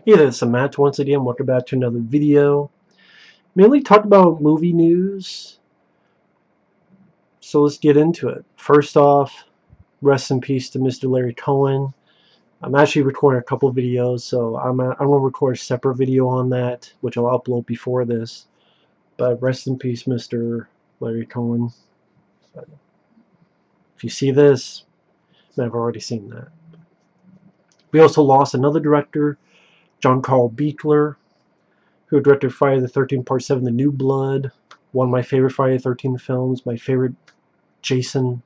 Hey there, it's Matt once again. Welcome back to another video. Mainly talk about movie news, so let's get into it. First off, rest in peace to Mr. Larry Cohen. I'm actually recording a couple videos, so I'm going to record a separate video on that, which I'll upload before this. But rest in peace, Mr. Larry Cohen. If you see this, I've already seen that. We also lost another director, John Carl Buechler, who directed Friday the 13th Part 7, The New Blood, one of my favorite Friday the 13th films, my favorite Jason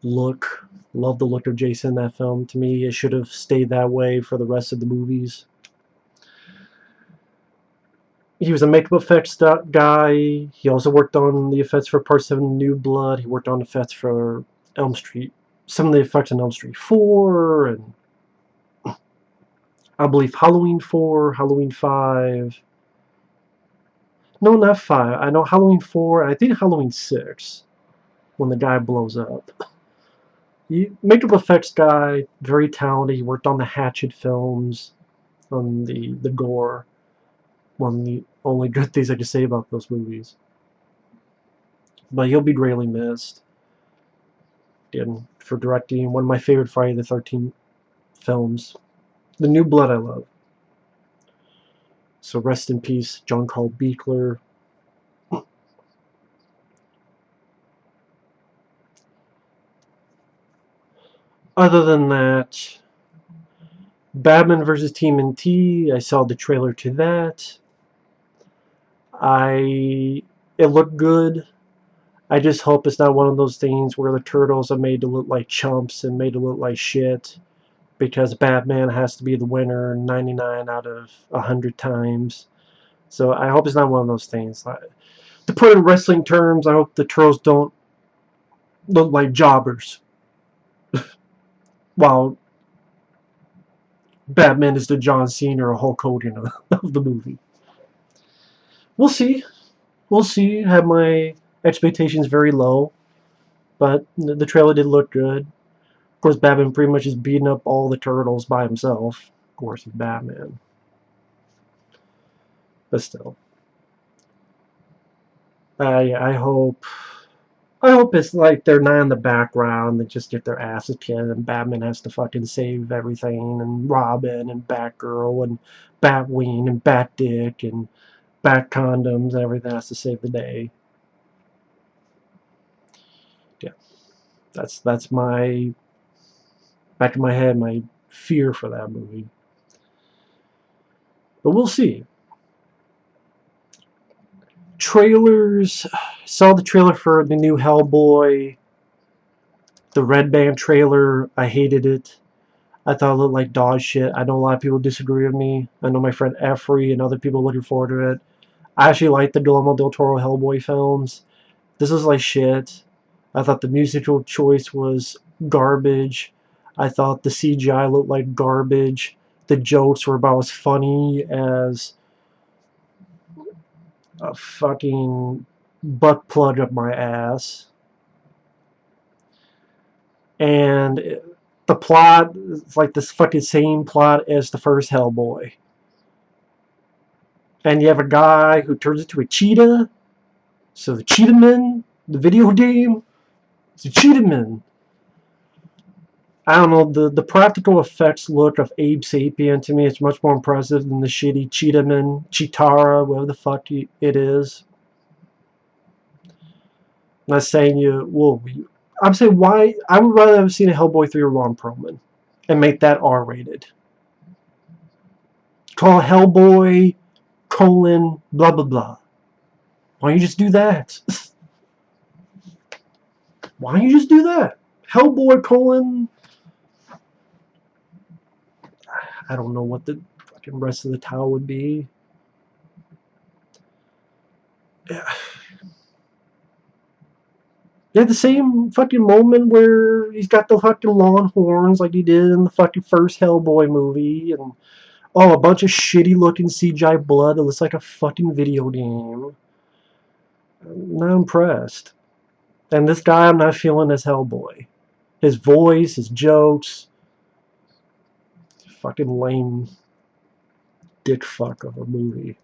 look. Love the look of Jason in that film. To me, it should have stayed that way for the rest of the movies. He was a makeup effects guy. He also worked on the effects for Part 7, New Blood. He worked on effects for Elm Street. Some of the effects on Elm Street 4, and I believe Halloween 4, Halloween 5. No, not 5. I know Halloween 4, and I think Halloween 6, when the guy blows up. Makeup effects guy, very talented. He worked on the Hatchet films, on the gore. One of the only good things I can say about those movies. But he'll be greatly missed. And for directing one of my favorite Friday the 13th films. The New Blood I love. So rest in peace, John Carl Buechler. Other than that, Batman vs. TMNT, I saw the trailer to that. It looked good. I just hope it's not one of those things where the turtles are made to look like chumps and made to look like shit, because Batman has to be the winner 99 out of 100 times. So I hope it's not one of those things. To put it in wrestling terms, I hope the turtles don't look like jobbers, while Batman is the John Cena or Hulk Hogan of the movie. We'll see. We'll see. I have my expectations very low, but the trailer did look good. Of course, Batman pretty much is beating up all the turtles by himself. Of course, he's Batman. But still. I hope it's like they're not in the background. They just get their asses kicked, and Batman has to fucking save everything, and Robin, and Batgirl, and Batwing, and Batdick, and Bat condoms, and everything has to save the day. Yeah, that's my back in my head, my fear for that movie. But we'll see. Trailers. Saw the trailer for the new Hellboy. The Red Band trailer. I hated it. I thought it looked like dog shit. I know a lot of people disagree with me. I know my friend Effrey and other people looking forward to it. I actually like the Guillermo del Toro Hellboy films. This is like shit. I thought the musical choice was garbage. I thought the CGI looked like garbage. The jokes were about as funny as a fucking butt plug up my ass. And the plot is like this fucking same plot as the first Hellboy. And you have a guy who turns into a cheetah. So the Cheetah Man, the video game, it's a Cheetah Man. I don't know, the practical effects look of Abe Sapien to me is much more impressive than the shitty Cheetah Man, Chitara, whatever the fuck it is. I'm not saying I'm saying why, I would rather have seen a Hellboy 3 or Ron Perlman and make that R-rated. Call Hellboy, colon, blah blah blah. Why don't you just do that? Why don't you just do that? Hellboy, colon, I don't know what the fucking rest of the title would be. Yeah. You have the same fucking moment where he's got the fucking lawn horns like he did in the fucking first Hellboy movie, and a bunch of shitty looking CGI blood that looks like a fucking video game. I'm not impressed. And this guy I'm not feeling as Hellboy. His voice, his jokes, fucking lame. dick fuck of a movie.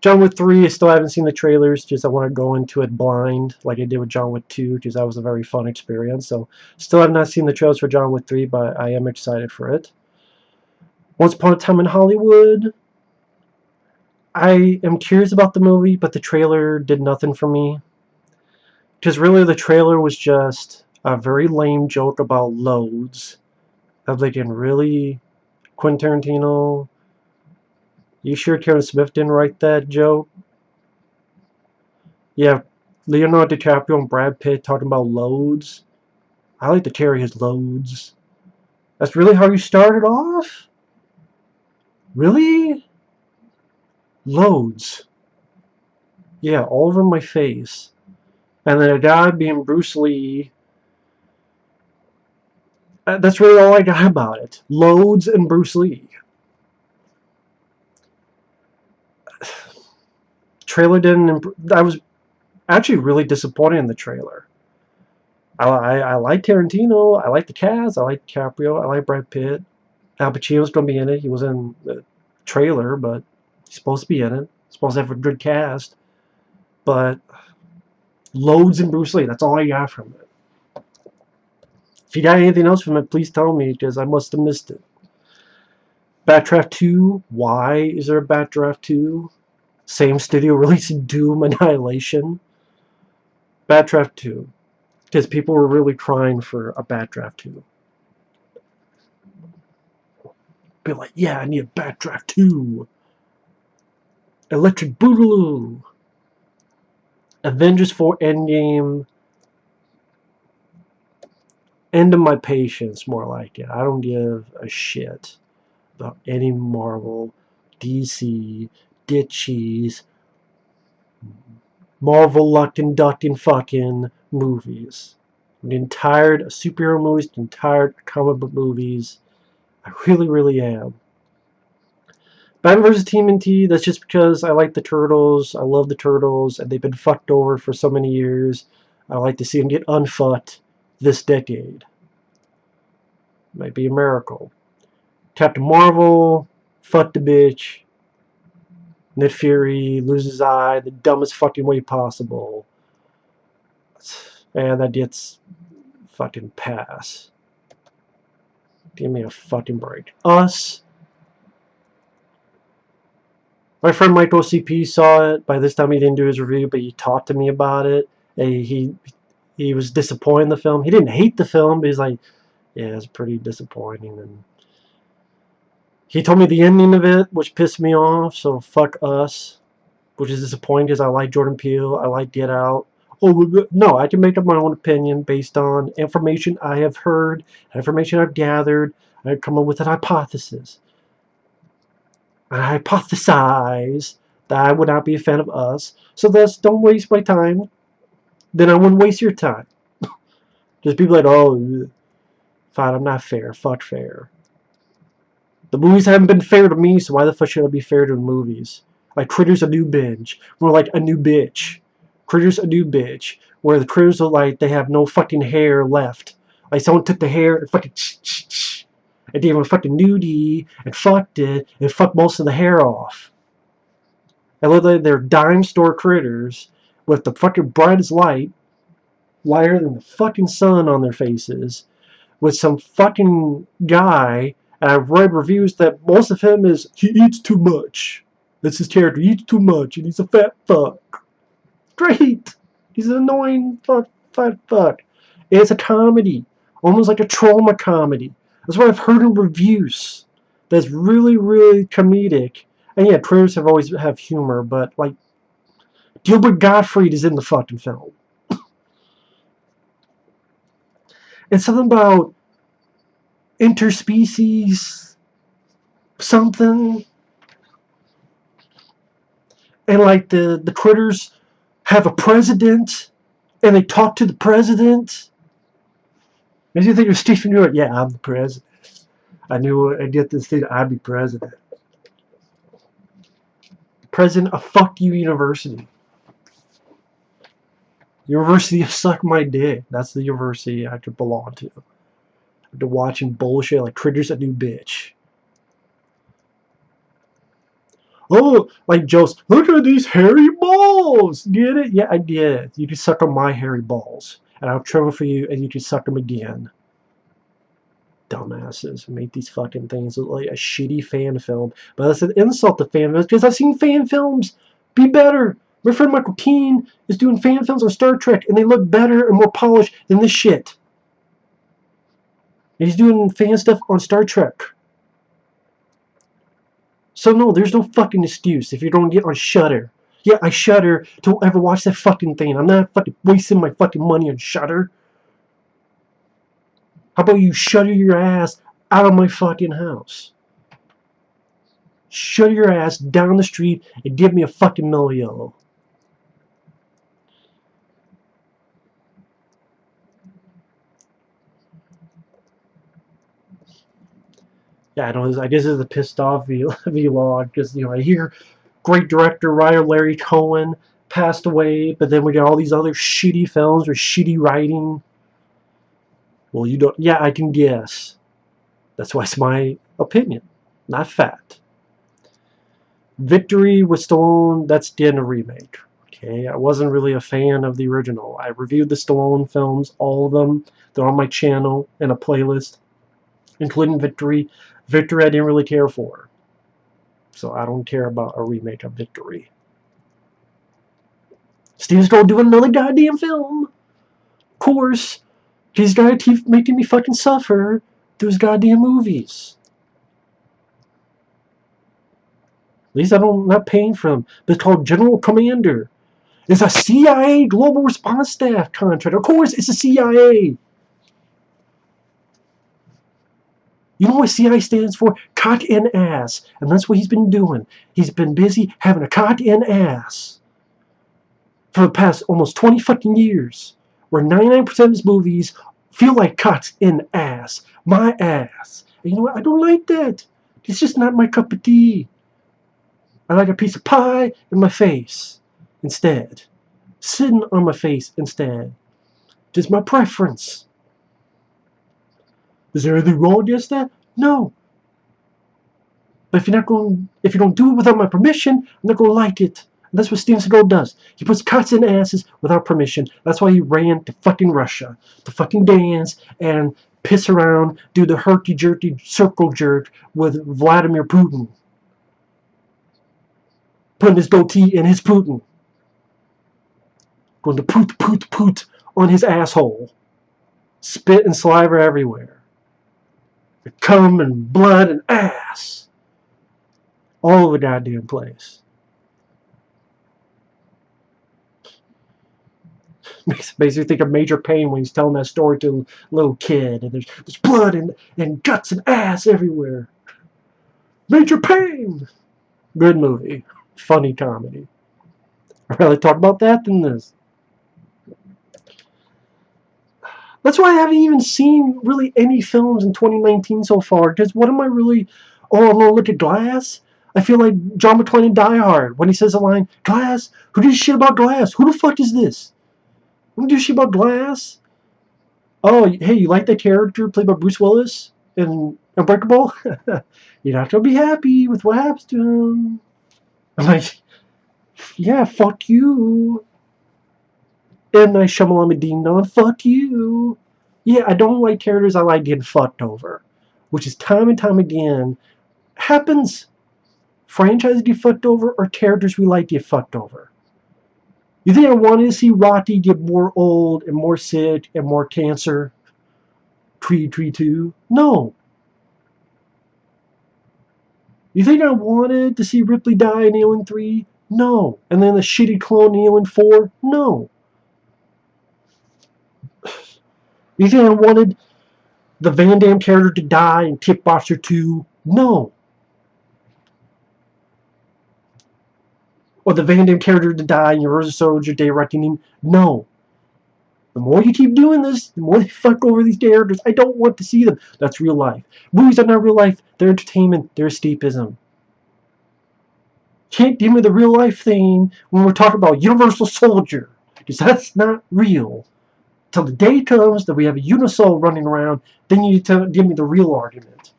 John Wick 3, I still haven't seen the trailers, just I want to go into it blind, like I did with John Wick 2, because that was a very fun experience. So, still have not seen the trailers for John Wick 3, but I am excited for it. Once Upon a Time in Hollywood, I am curious about the movie, but the trailer did nothing for me. Because really, the trailer was just a very lame joke about loads. Of like, in really, Quentin Tarantino, you sure Kevin Smith didn't write that joke? Yeah, Leonardo DiCaprio and Brad Pitt talking about loads. I like to carry his loads. That's really how you started off? Really? Loads. Yeah, all over my face. And then a guy being Bruce Lee. That's really all I got about it. Loads and Bruce Lee. Trailer didn't. I was actually really disappointed in the trailer. I like Tarantino. I like the cast. I like DiCaprio. I like Brad Pitt. Al Pacino's going to be in it. He was in the trailer, but he's supposed to be in it. He's supposed to have a good cast. But loads in Bruce Lee. That's all I got from it. If you got anything else from it, please tell me, because I must have missed it. Backtrack 2. Why is there a Backtrack 2? Same studio releasing Doom Annihilation. Backtrack 2. Because people were really crying for a Backtrack 2. Be like, yeah, I need a Backtrack 2. Electric Boogaloo. Avengers 4 Endgame. End of my patience, more like it. I don't give a shit about any Marvel, DC, ditchies, Marvel lucking, ducking fucking movies. I'm getting tired of superhero movies, getting tired of comic book movies. I really, really am. Batman vs. TMNT, that's just because I like the Turtles. I love the Turtles, and they've been fucked over for so many years. I like to see them get unfucked this decade. Might be a miracle. Captain Marvel, fuck the bitch. Nick Fury loses his eye the dumbest fucking way possible. And that gets fucking pass. Give me a fucking break. Us. My friend Michael CP saw it. By this time he didn't do his review, but he talked to me about it. He was disappointed in the film. He didn't hate the film, but he's like, yeah, it's pretty disappointing. And he told me the ending of it, which pissed me off, so fuck Us. Which is disappointing because I like Jordan Peele. I like Get Out. Oh, no, I can make up my own opinion based on information I have heard, information I've gathered. I come up with an hypothesis. I hypothesize that I would not be a fan of Us, so thus don't waste my time. Then I wouldn't waste your time. Just people like, oh, fine, I'm not fair. Fuck fair. The movies haven't been fair to me, so why the fuck should I be fair to the movies? Like Critters a new binge. More like a new bitch. Critters a new bitch. Where the critters are like they have no fucking hair left. Like someone took the hair and fucking and gave them a fucking nudie and fucked it and fucked most of the hair off. And look like they're dime store critters with the fucking brightest light, lighter than the fucking sun on their faces, with some fucking guy. And I've read reviews that most of him is he eats too much. That's his character. He eats too much, and he's a fat fuck. Great. He's an annoying fat fuck. It's a comedy, almost like a trauma comedy. That's what I've heard in reviews. That's really, really comedic. And yeah, critters have always have humor, but like Gilbert Gottfried is in the fucking film. It's something about interspecies something, and like the critters have a president and they talk to the president. Makes you think of Stephen York. Yeah, I'm the president. I knew I'd get this thing. I'd be president. President of fuck you university. University of suck my dick. That's the university I could belong to. After watching bullshit like Critters a new bitch. Oh, like Joe's, look at these hairy balls. Get it? Yeah, I did. You just suck on my hairy balls. And I'll trouble for you, and you just suck them again. Dumbasses make these fucking things look like a shitty fan film. But that's an insult to fan films, because I've seen fan films be better. My friend Michael Keane is doing fan films on Star Trek, and they look better and more polished than this shit. And he's doing fan stuff on Star Trek. So no, there's no fucking excuse if you don't get on Shudder. Yeah, I shudder to ever watch that fucking thing. I'm not fucking wasting my fucking money on Shudder. How about you shutter your ass out of my fucking house? Shut your ass down the street and give me a fucking mellow yellow. Yeah, I know. I guess this is a pissed off vlog because I hear great director writer Larry Cohen passed away, but then we got all these other shitty films with shitty writing. Well, you don't. Yeah, I can guess. That's why it's my opinion, not fact. Victory with Stallone. That's the end of remake. Okay, I wasn't really a fan of the original. I reviewed the Stallone films, all of them. They're on my channel in a playlist, including Victory. Victory I didn't really care for. So I don't care about a remake of Victory. Steve's gonna do another goddamn film. Of course. He's gotta keep making me fucking suffer through his goddamn movies. At least I'm not paying for him. But it's called General Commander. It's a CIA Global Response Staff contract. Of course, it's a CIA. You know what CIA stands for? Cock and ass. And that's what he's been doing. He's been busy having a cock and ass for the past almost 20 fucking years. Where 99% of his movies feel like cocks and ass. My ass. And you know what? I don't like that. It's just not my cup of tea. I like a piece of pie in my face instead. Sitting on my face instead. Just my preference. Is there anything wrong against that? No. But if you don't do it without my permission, I'm not gonna like it. And that's what Steven Seagal does. He puts cocks in asses without permission. That's why he ran to fucking Russia to fucking dance and piss around, do the herky-jerky circle jerk with Vladimir Putin. Putting his goatee in his Putin. Going to poot on his asshole. Spit and saliva everywhere. Cum and blood and ass. All over the goddamn place. Makes me think of Major Payne when he's telling that story to a little kid. And there's blood and guts and ass everywhere. Major Payne! Good movie. Funny comedy. I'd rather talk about that than this. That's why I haven't even seen really any films in 2019 so far. Because what am I really... Oh, I'm going to look at Glass? I feel like John McClane in Die Hard when he says the line, Glass? Who gives a shit about Glass? Who the fuck is this? Who gives a shit about Glass? Oh, hey, you like that character played by Bruce Willis in Unbreakable? You're not going to be happy with what happens to him. I'm like, yeah, fuck you. M. Night Shyamalan Ding Dong, fuck you. Yeah, I don't like characters I like getting fucked over. Which is time and time again happens. Franchises get fucked over or characters we like get fucked over. You think I wanted to see Rocky get more old and more sick and more cancer? Creed 2? No. You think I wanted to see Ripley die in Alien 3? No. And then the shitty clone in Alien 4? No. You think I wanted the Van Damme character to die in Kickboxer 2? No. Or the Van Damme character to die in Universal Soldier Day Reckoning? No. The more you keep doing this, the more they fuck over these characters. I don't want to see them. That's real life. Movies are not real life. They're entertainment. They're escapism. Can't give me the real life thing when we're talking about Universal Soldier. Because that's not real. Till the day comes that we have a Unisol running around, then you give me the real argument.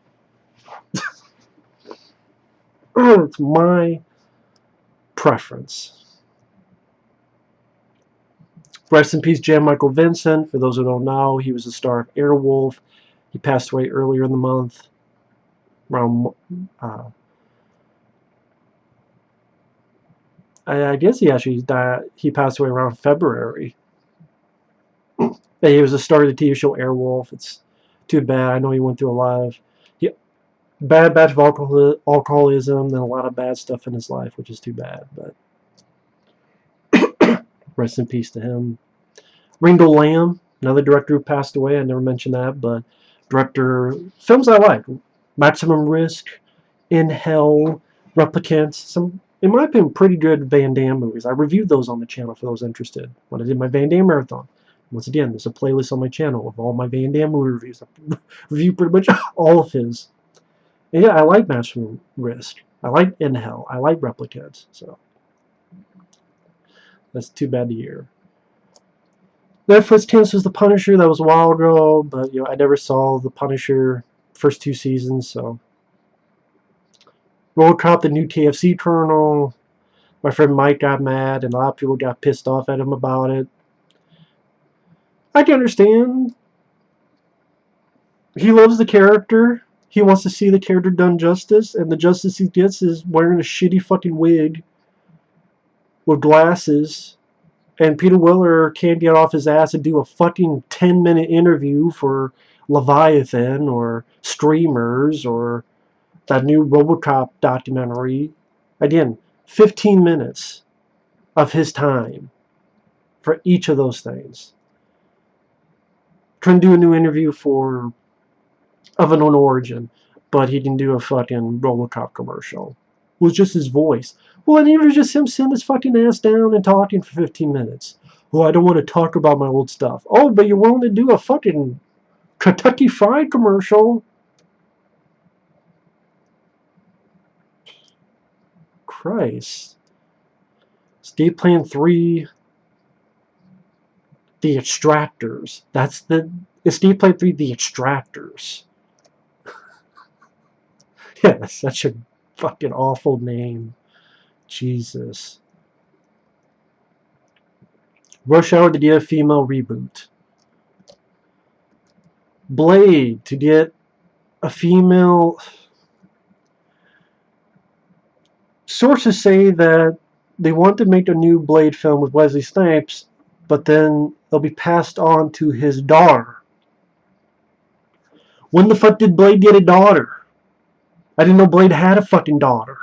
It's my preference. Rest in peace, Jan Michael Vincent. For those who don't know, he was the star of Airwolf. He passed away earlier in the month. Around, I guess he actually died. He passed away around February. He was the star of the TV show Airwolf. It's too bad. I know he went through a lot of bad batch of alcoholism and a lot of bad stuff in his life, which is too bad. But rest in peace to him. Ringo Lam, another director who passed away. I never mentioned that, but director films I like: Maximum Risk, In Hell, Replicants. Some, in my opinion, pretty good Van Damme movies. I reviewed those on the channel for those interested when I did my Van Damme marathon. Once again, there's a playlist on my channel of all my Van Damme movie reviews. I review pretty much all of his. And yeah, I like Maximum Risk. I like In Hell. I like Replicants. So that's too bad to hear. Netflix cancels The Punisher. That was a while ago, but I never saw The Punisher first 2 seasons. So RoboCop, the new KFC Colonel. My friend Mike got mad, and a lot of people got pissed off at him about it. I can understand. He loves the character. He wants to see the character done justice, and the justice he gets is wearing a shitty fucking wig with glasses. And Peter Weller can't get off his ass and do a fucking 10-minute interview for Leviathan or Streamers or that new RoboCop documentary. Again, 15 minutes of his time for each of those things. Couldn't do a new interview for Of Unknown Origin, but he can do a fucking RoboCop commercial. It was just his voice. Well, and it was just him sitting his fucking ass down and talking for 15 minutes. Well, I don't want to talk about my old stuff. Oh, but you're willing to do a fucking Kentucky Fried commercial? Christ. Escape Plan 3. The Extractors. That's the Escape Plan 3, The Extractors. Yeah, that's such a fucking awful name. Jesus. Rush Hour to get a female reboot. Blade to get a female. Sources say that they want to make a new Blade film with Wesley Snipes, but then they'll be passed on to his daughter. When the fuck did Blade get a daughter? I didn't know Blade had a fucking daughter.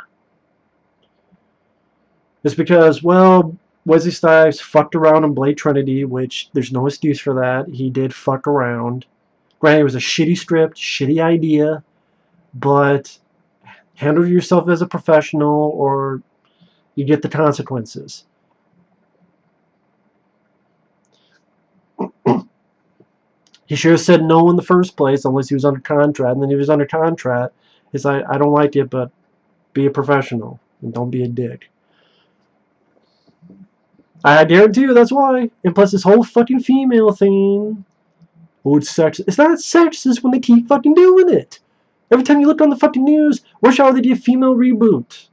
It's because, well, Wesley Snipes fucked around in Blade Trinity, which there's no excuse for that. He did fuck around. Granted, it was a shitty script, shitty idea, but handle yourself as a professional or you get the consequences. He should have said no in the first place unless he was under contract, and then he was under contract. It's like, I don't like it, but be a professional and don't be a dick. I guarantee you that's why. And plus this whole fucking female thing. Oh, it's sexist. It's not sexist when they keep fucking doing it. Every time you look on the fucking news, Rush Hour they did a female reboot.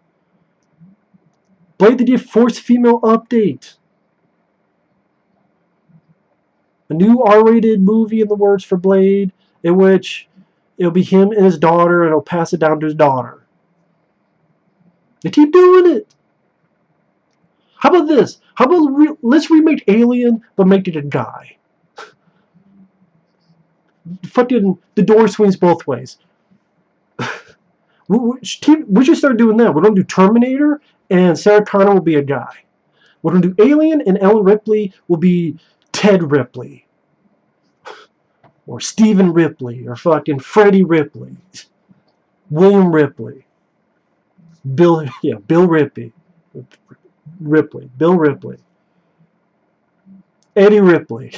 Blade they did forced female update. A new R-rated movie in the works for Blade, in which it'll be him and his daughter, and he'll pass it down to his daughter. They keep doing it. How about this? How about let's remake Alien, but make it a guy? Fucking the door swings both ways. we should start doing that. We're going to do Terminator, and Sarah Connor will be a guy. We're going to do Alien, and Ellen Ripley will be Ted Ripley. Or Stephen Ripley, or fucking Freddie Ripley. William Ripley. Bill Ripley. Bill Ripley. Eddie Ripley.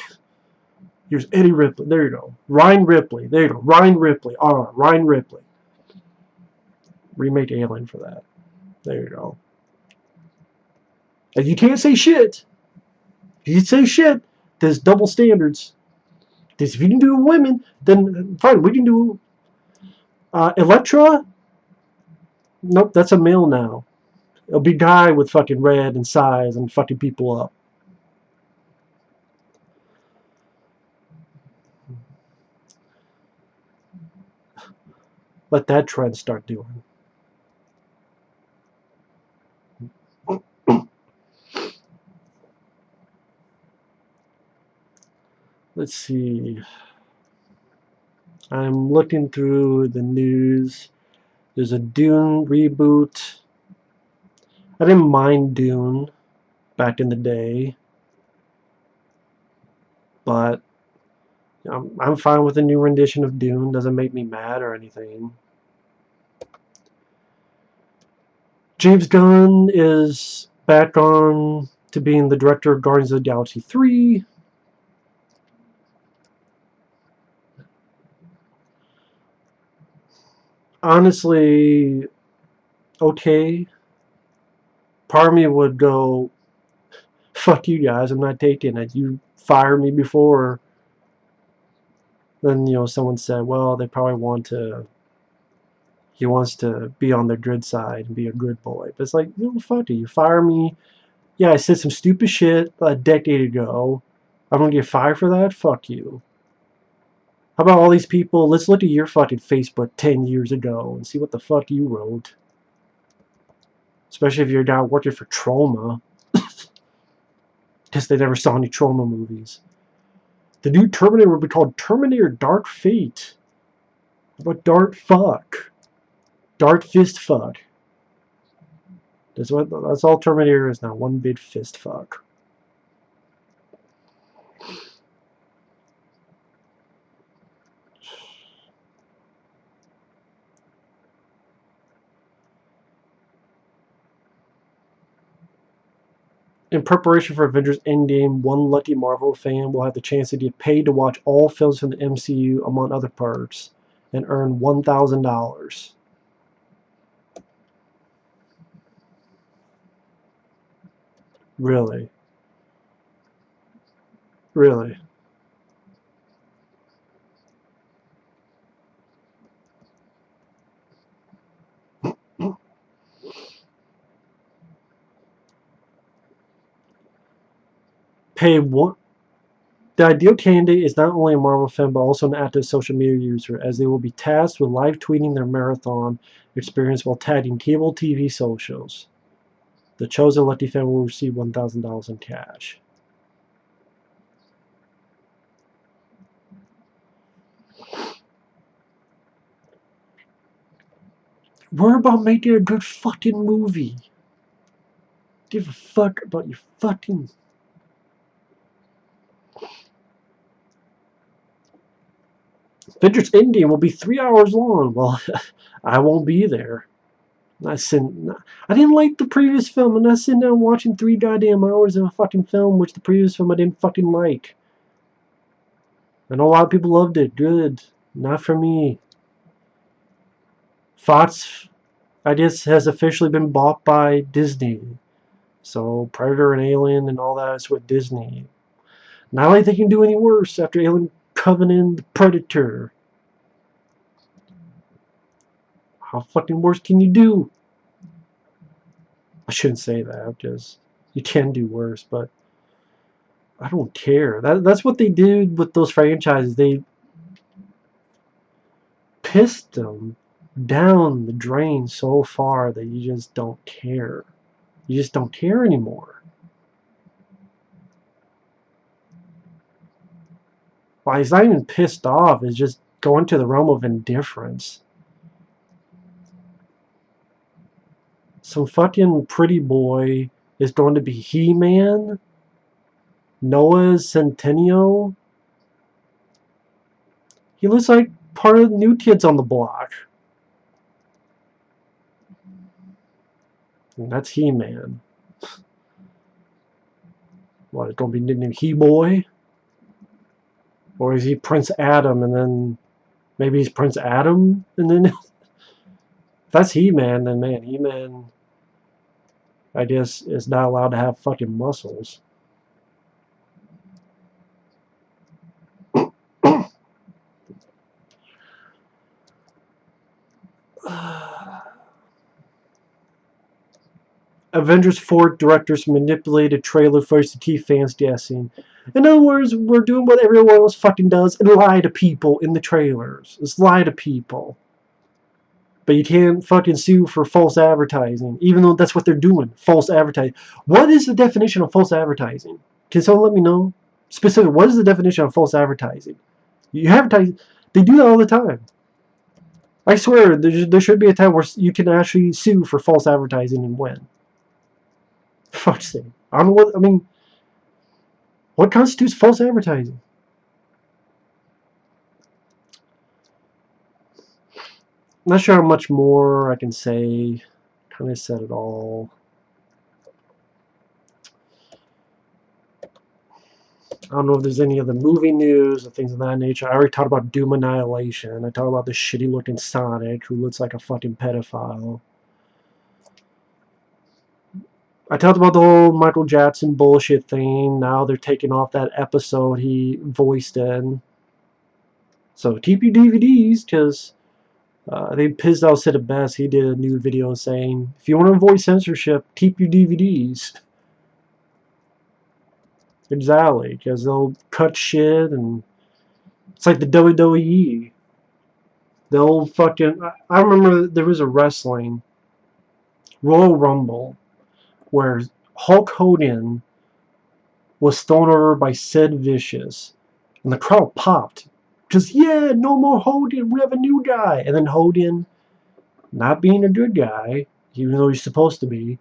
Here's Eddie Ripley. There you go. Ryan Ripley. There you go. Ryan Ripley. Ryan Ripley. Remake Alien for that. There you go. And you can't say shit. If you say shit, there's double standards. Because if you can do women, then fine, we can do Elektra. Nope, that's a male now. It'll be guy with fucking red and size and fucking people up. Let that trend start doing. Let's see. I'm looking through the news. There's a Dune reboot. I didn't mind Dune back in the day, but I'm fine with a new rendition of Dune. Doesn't make me mad or anything. James Gunn is back on to being the director of Guardians of the Galaxy 3. Honestly, okay. Part of me would go, fuck you guys, I'm not taking it. You fired me before. Then, someone said, well, they probably he wants to be on their good side and be a good boy. But it's like, fuck you. You fire me. Yeah, I said some stupid shit a decade ago. I'm gonna get fired for that? Fuck you. How about all these people? Let's look at your fucking Facebook 10 years ago and see what the fuck you wrote. Especially if you're a guy working for Trauma. Because they never saw any Trauma movies. The new Terminator would be called Terminator Dark Fate. What Dark Fuck? Dark Fist Fuck. That's all Terminator is now. One big fist fuck. In preparation for Avengers Endgame, one lucky Marvel fan will have the chance to get paid to watch all films from the MCU, among other perks, and earn $1,000. Really? Really? Pay one. The ideal candidate is not only a Marvel fan but also an active social media user, as they will be tasked with live tweeting their marathon experience while tagging cable TV socials. The chosen lucky fan will receive $1,000 in cash. We're about making a good fucking movie. Give a fuck about your fucking. Avengers Endgame will be 3 hours long. Well, I won't be there. I didn't like the previous film. I'm not sitting down watching 3 goddamn hours of a fucking film, which the previous film I didn't fucking like. I know a lot of people loved it. Good. Not for me. Fox, I guess, has officially been bought by Disney. So Predator and Alien and all that is with Disney. Not like they can do any worse after Alien Covenant the Predator. How fucking worse can you do? I shouldn't say that because you can do worse, but I don't care. That's what they did with those franchises. They pissed them down the drain so far that you just don't care. You just don't care anymore. Well, he's not even pissed off. It's just going to the realm of indifference. Some fucking pretty boy is going to be HeMan. Noah's Centennial. He looks like part of the New Kids on the Block. And that's HeMan. What, it's going to be nicknamed He-Boy? Or is he Prince Adam and then maybe he's Prince Adam? And then if that's He-Man, then man, He-Man, I guess, is not allowed to have fucking muscles. Avengers 4 directors manipulated trailer footage to keep fans guessing. In other words, we're doing what everyone else fucking does and lie to people in the trailers. Just lie to people. But you can't fucking sue for false advertising, even though that's what they're doing. False advertising. What is the definition of false advertising? Can someone let me know? Specifically, what is the definition of false advertising? You advertise. They do that all the time. I swear, there should be a time where you can actually sue for false advertising and win. Fuck's sake. I don't know what. I mean, what constitutes false advertising? Not sure how much more I can say. Kind of said it all. I don't know if there's any other movie news or things of that nature. I already talked about Doom Annihilation. I talked about the shitty looking Sonic who looks like a fucking pedophile. I talked about the whole Michael Jackson bullshit thing. Now they're taking off that episode he voiced in. So keep your DVDs, because they pissed off Sid Vicious. He did a new video saying, if you want to avoid censorship, keep your DVDs. Exactly, because they'll cut shit, and it's like the WWE. They'll fucking. I remember there was a wrestling Royal Rumble where Hulk Hogan was thrown over by Sid Vicious, and the crowd popped. Because, yeah, no more Hogan, we have a new guy. And then Hogan, not being a good guy, even though he's supposed to be,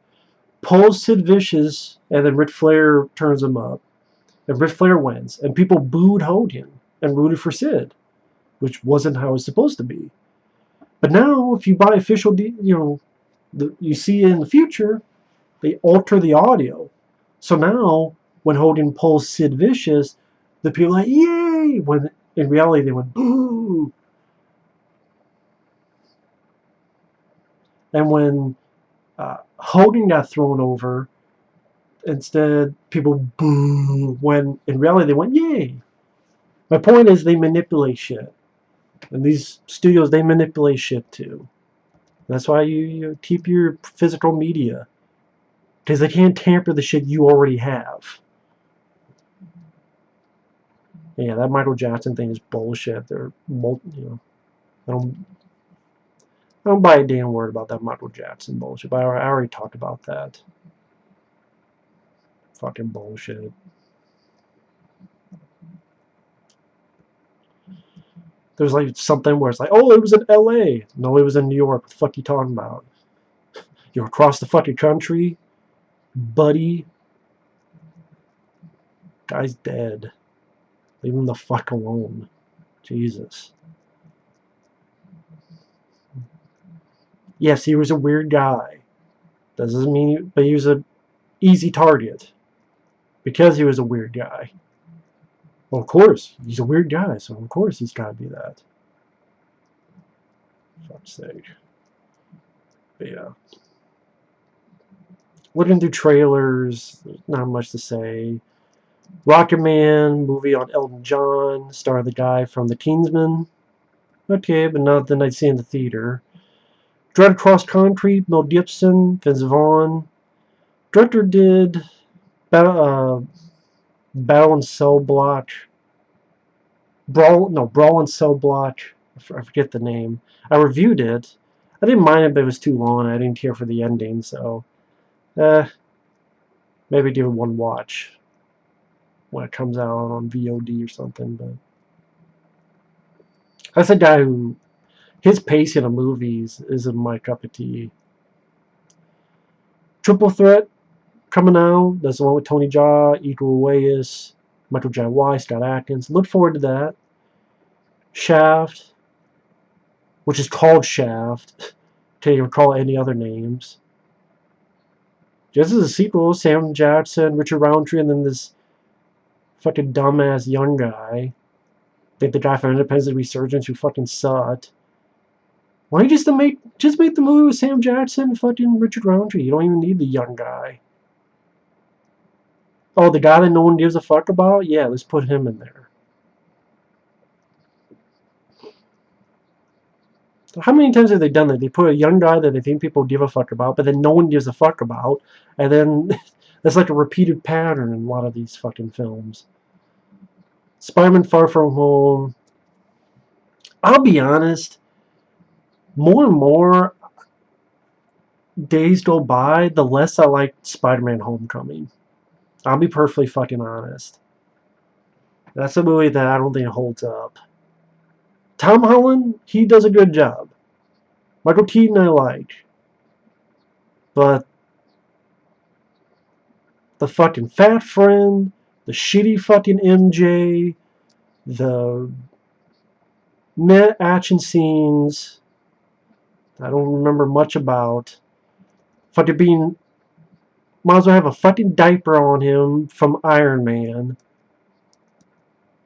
pulls Sid Vicious, and then Ric Flair turns him up. And Ric Flair wins. And people booed Hogan and rooted for Sid, which wasn't how it was supposed to be. But now, if you buy official, you see in the future, they alter the audio. So now, when Hogan pulls Sid Vicious, the people are like, yay! When in reality, they went, boo! And when Hogan got thrown over, instead, people boo, when in reality, they went, yay! My point is, they manipulate shit. And these studios, they manipulate shit too. That's why you keep your physical media. Because they can't tamper the shit you already have. Yeah, that Michael Jackson thing is bullshit. I don't buy a damn word about that Michael Jackson bullshit. But I already talked about that. Fucking bullshit. There's like something where it's like, oh, it was in L.A. No, it was in New York. What the fuck you talking about? You're across the fucking country, buddy. Guy's dead. Leave him the fuck alone. Jesus. Yes, he was a weird guy. That doesn't mean, but he was an easy target because he was a weird guy. Well, of course, he's a weird guy, so of course he's got to be that. Fuck's sake. But yeah. Looking through trailers, there's not much to say. Rocket Man, movie on Elton John, star the guy from The Kingsman. Okay, but nothing I'd see in the theater. Dread Cross Concrete, Mel Gibson, Vince Vaughn. Director did Battle and Cell Block. Brawl and Cell Block. I forget the name. I reviewed it. I didn't mind it, but it was too long. I didn't care for the ending, so maybe give it one watch when it comes out on VOD or something. But that's a guy who his pacing of movies isn't my cup of tea. Triple Threat coming out. That's the one with Tony Jaa, Iko Uwais, Michael J. White, Scott Adkins. Look forward to that. Shaft, which is called Shaft. Can't even call it any other names. This is a sequel. Sam Jackson, Richard Roundtree, and then this fucking dumbass young guy. I think the guy from Independence Resurgence who fucking sucked. Why don't you just make the movie with Sam Jackson and fucking Richard Roundtree? You don't even need the young guy. Oh, the guy that no one gives a fuck about? Yeah, let's put him in there. How many times have they done that? They put a young guy that they think people give a fuck about, but then no one gives a fuck about, and then that's like a repeated pattern in a lot of these fucking films. Spider-Man Far From Home. I'll be honest, more and more days go by, the less I like Spider-Man Homecoming. I'll be perfectly fucking honest. That's a movie that I don't think holds up. Tom Holland, he does a good job. Michael Keaton I like. But the fucking fat friend, the shitty fucking MJ, the meh action scenes I don't remember much about. Fucking being, might as well have a fucking diaper on him from Iron Man.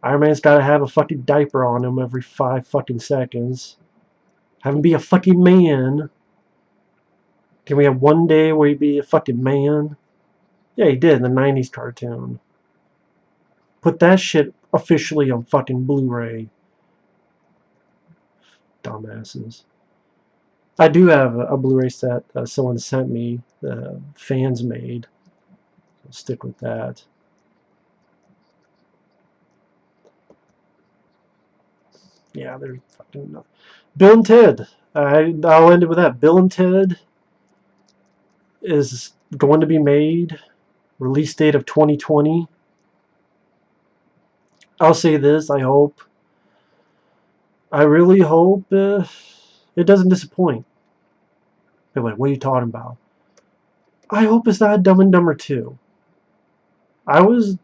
Iron Man's gotta have a fucking diaper on him every 5 fucking seconds. Have him be a fucking man. Can we have one day where he be a fucking man? Yeah, he did in the 90s cartoon. Put that shit officially on fucking Blu-ray. Dumbasses. I do have a Blu-ray set someone sent me, fans made. I'll stick with that. Yeah, they're fucking nuts. Bill and Ted. I'll end it with that. Bill and Ted is going to be made. Release date of 2020. I'll say this. I really hope it doesn't disappoint. They're like, what are you talking about? I hope it's not Dumb and Dumber 2. I was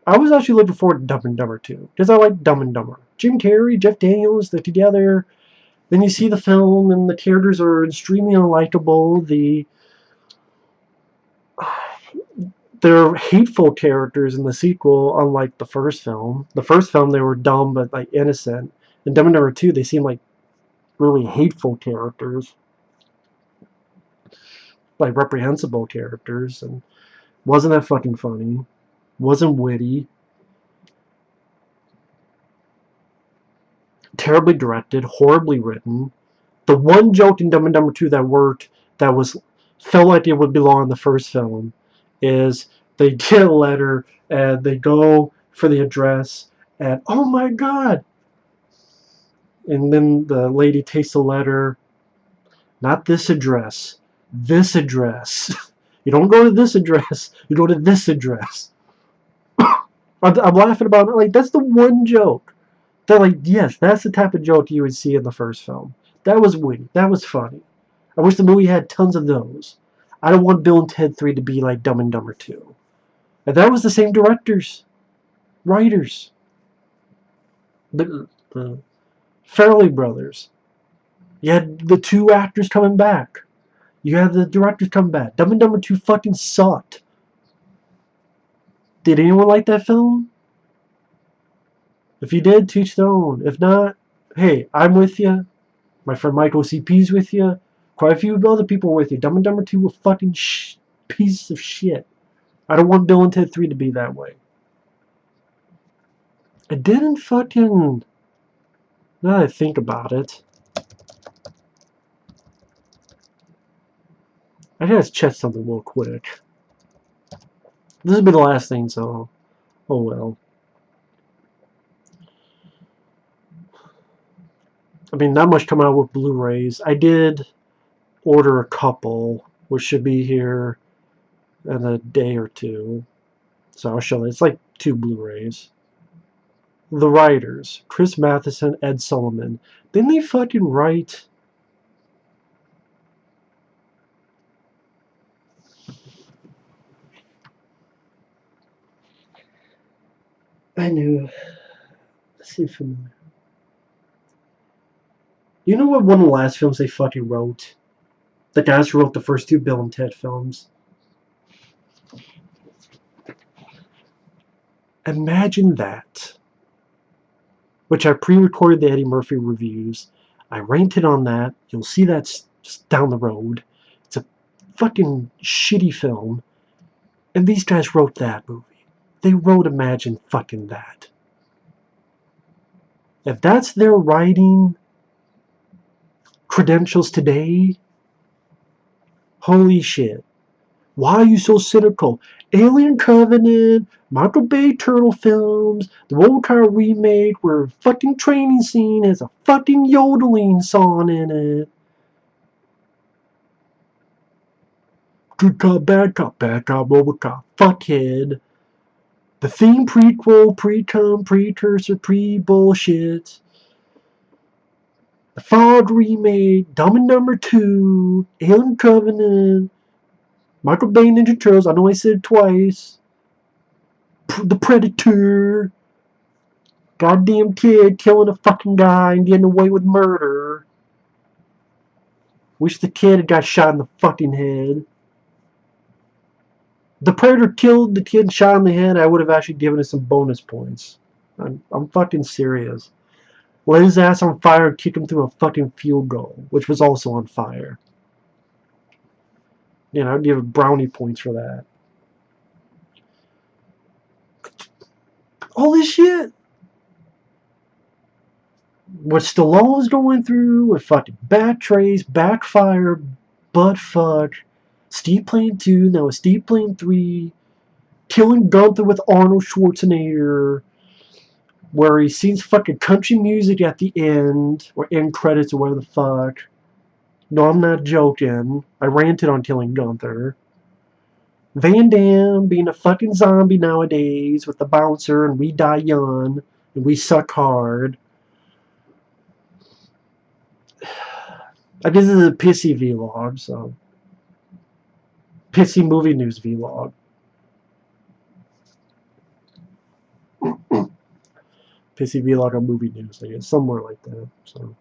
actually looking forward to Dumb and Dumber 2 because I like Dumb and Dumber. Jim Carrey, Jeff Daniels, they're together. Then you see the film and the characters are extremely unlikable. They're hateful characters in the sequel, unlike the first film. The first film they were dumb but like innocent. In Dumb and Dumber 2 they seem like really hateful characters. Like reprehensible characters, and wasn't that fucking funny. Wasn't witty. Terribly directed, horribly written. The one joke in Dumb and Dumber 2 that worked, that was felt like it would belong in the first film, is they get a letter and they go for the address and oh my god! And then the lady takes the letter, not this address, this address. You don't go to this address, you go to this address. I'm laughing about it. Like, that's the one joke. They're like, yes, that's the type of joke you would see in the first film. That was witty. That was funny. I wish the movie had tons of those. I don't want Bill and Ted 3 to be like Dumb and Dumber 2. And that was the same directors, writers. The Farrelly brothers. You had the 2 actors coming back. You had the directors come back. Dumb and Dumber 2 fucking sucked. Did anyone like that film? If you did, teach their own. If not, hey, I'm with you. My friend Michael CP's with you. Quite a few other people with you. Dumb and Dumber 2 were fucking pieces of shit. I don't want Bill and Ted 3 to be that way. It didn't fucking... Now that I think about it. I gotta check something real quick. This will be the last thing, so... Oh well. I mean, not much coming out with Blu-rays. I did order a couple, which should be here in a day or two. So I'll show you. It's like 2 Blu-rays. The writers, Chris Mathison, Ed Sullivan. Didn't they fucking write... I knew. That seemed familiar. You know what one of the last films they fucking wrote? The guys who wrote the first 2 Bill and Ted films. Imagine that. Which I pre-recorded the Eddie Murphy reviews. I ranted on that. You'll see that down the road. It's a fucking shitty film. And these guys wrote that movie. They wrote Imagine fucking that. If that's their writing, credentials today. Holy shit. Why are you so cynical? Alien Covenant, Michael Bay Turtle films, the Volcar remake where a fucking training scene has a fucking yodeling song in it. Good cop, bad cop, Robocop, fuckhead. The theme prequel, pre-cum, precursor, pre-bullshit. The Fog remake, Dumb and Number 2, Alien Covenant, Michael Bay Ninja Turtles, I know I said it twice. The Predator. Goddamn kid killing a fucking guy and getting away with murder. Wish the kid had got shot in the fucking head. The Predator killed the kid shot in the head, I would have actually given it some bonus points. I'm fucking serious. Let his ass on fire and kick him through a fucking field goal, which was also on fire. You know, I'd give brownie points for that. All this shit. What Stallone's going through with fucking Backtrace, Backfire, Buttfuck, Steve Plane 2, now it's Steve Plane 3, killing Gunther with Arnold Schwarzenegger, where he sings fucking country music at the end, or end credits or whatever the fuck. No, I'm not joking. I ranted on killing Gunther. Van Damme being a fucking zombie nowadays with the bouncer and we die young and we suck hard. I guess this is a pissy vlog, so. Pissy movie news vlog. Pissy vlog on movie news, I guess. Somewhere like that. So,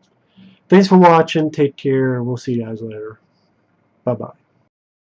thanks for watching. Take care. We'll see you guys later. Bye-bye.